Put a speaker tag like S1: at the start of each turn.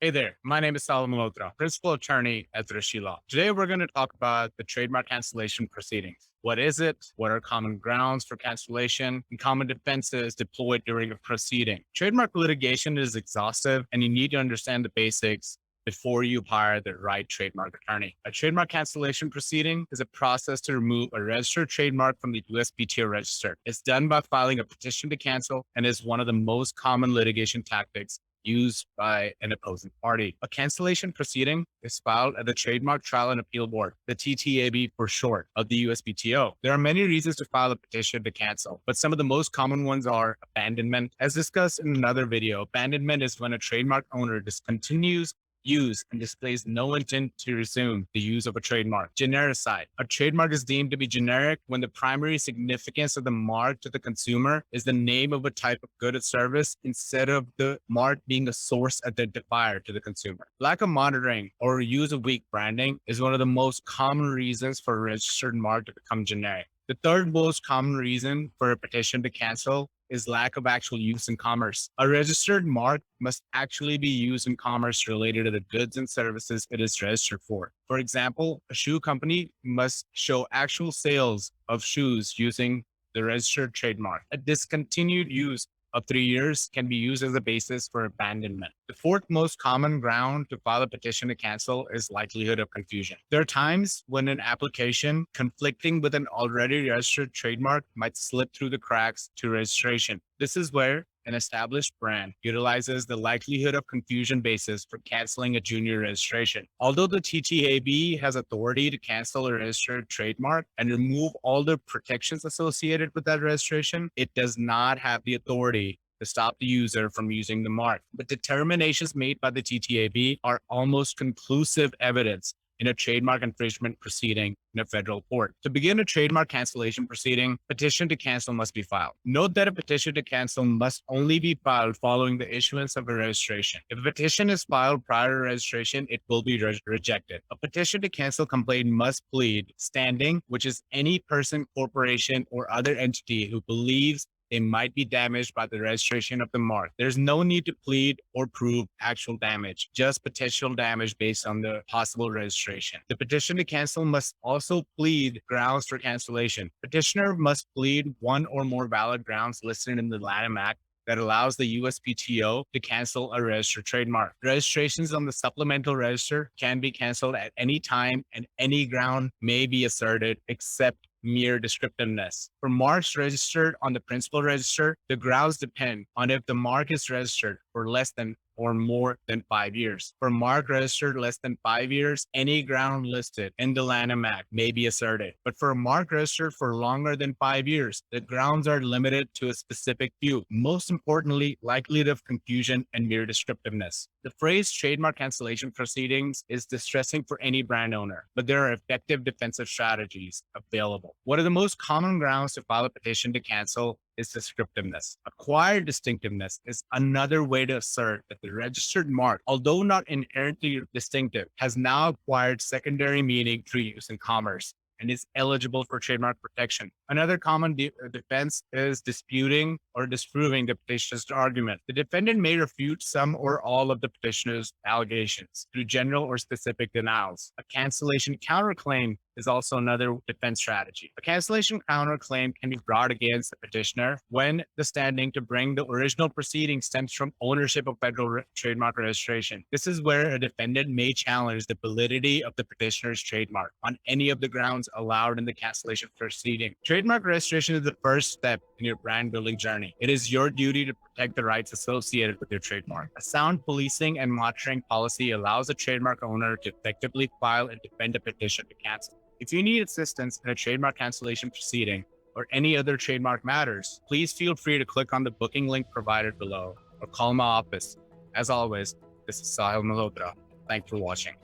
S1: Hey there, my name is Salam Malhotra, principal attorney at Rishi Law. Today, we're going to talk about the trademark cancellation proceedings. What is it? What are common grounds for cancellation and common defenses deployed during a proceeding? Trademark litigation is exhaustive, and you need to understand the basics before you hire the right trademark attorney. A trademark cancellation proceeding is a process to remove a registered trademark from the USPTO register. It's done by filing a petition to cancel and is one of the most common litigation tactics used by an opposing party. A cancellation proceeding is filed at the Trademark Trial and Appeal Board, the TTAB for short, of the USPTO. There are many reasons to file a petition to cancel, but some of the most common ones are abandonment. As discussed in another video, abandonment is when a trademark owner discontinues use and displays no intent to resume the use of a trademark. Genericide. A trademark is deemed to be generic when the primary significance of the mark to the consumer is the name of a type of good or service instead of the mark being a source identifier to the consumer. Lack of monitoring or use of weak branding is one of the most common reasons for a registered mark to become generic. The third most common reason for a petition to cancel is lack of actual use in commerce. A registered mark must actually be used in commerce related to the goods and services it is registered for. For example, a shoe company must show actual sales of shoes using the registered trademark. A discontinued use of 3 years can be used as a basis for abandonment. The fourth most common ground to file a petition to cancel is likelihood of confusion. There are times when an application conflicting with an already registered trademark might slip through the cracks to registration. This is where an established brand utilizes the likelihood of confusion basis for canceling a junior registration. Although the TTAB has authority to cancel a registered trademark and remove all the protections associated with that registration, it does not have the authority to stop the user from using the mark. But determinations made by the TTAB are almost conclusive evidence in a trademark infringement proceeding in a federal court. To begin a trademark cancellation proceeding, petition to cancel must be filed. Note that a petition to cancel must only be filed following the issuance of a registration. If a petition is filed prior to registration, it will be rejected. A petition to cancel complaint must plead standing, which is any person, corporation, or other entity who believes they might be damaged by the registration of the mark. There's no need to plead or prove actual damage, just potential damage based on the possible registration. The petition to cancel must also plead grounds for cancellation. Petitioner must plead one or more valid grounds listed in the Lanham Act that allows the USPTO to cancel a registered trademark. Registrations on the supplemental register can be canceled at any time and any ground may be asserted except mere descriptiveness. For marks registered on the principal register, the grounds depend on if the mark is registered for less than or more than 5 years. For mark registered less than 5 years, any ground listed in the Lanham Act may be asserted. But for a mark registered for longer than 5 years, the grounds are limited to a specific few. Most importantly, likelihood of confusion and mere descriptiveness. The phrase trademark cancellation proceedings is distressing for any brand owner, but there are effective defensive strategies available. One of the most common grounds to file a petition to cancel is descriptiveness. Acquired distinctiveness is another way to assert that the registered mark, although not inherently distinctive, has now acquired secondary meaning through use in commerce and is eligible for trademark protection. Another common defense is disputing or disproving the petitioner's argument. The defendant may refute some or all of the petitioner's allegations through general or specific denials. A cancellation counterclaim is also another defense strategy. A cancellation counterclaim can be brought against the petitioner when the standing to bring the original proceeding stems from ownership of federal trademark registration. This is where a defendant may challenge the validity of the petitioner's trademark on any of the grounds allowed in the cancellation proceeding. Trademark registration is the first step in your brand building journey. It is your duty to protect the rights associated with your trademark. A sound policing and monitoring policy allows a trademark owner to effectively file and defend a petition to cancel. If you need assistance in a trademark cancellation proceeding or any other trademark matters, please feel free to click on the booking link provided below or call my office. As always, this is Sahil Malhotra. Thanks for watching.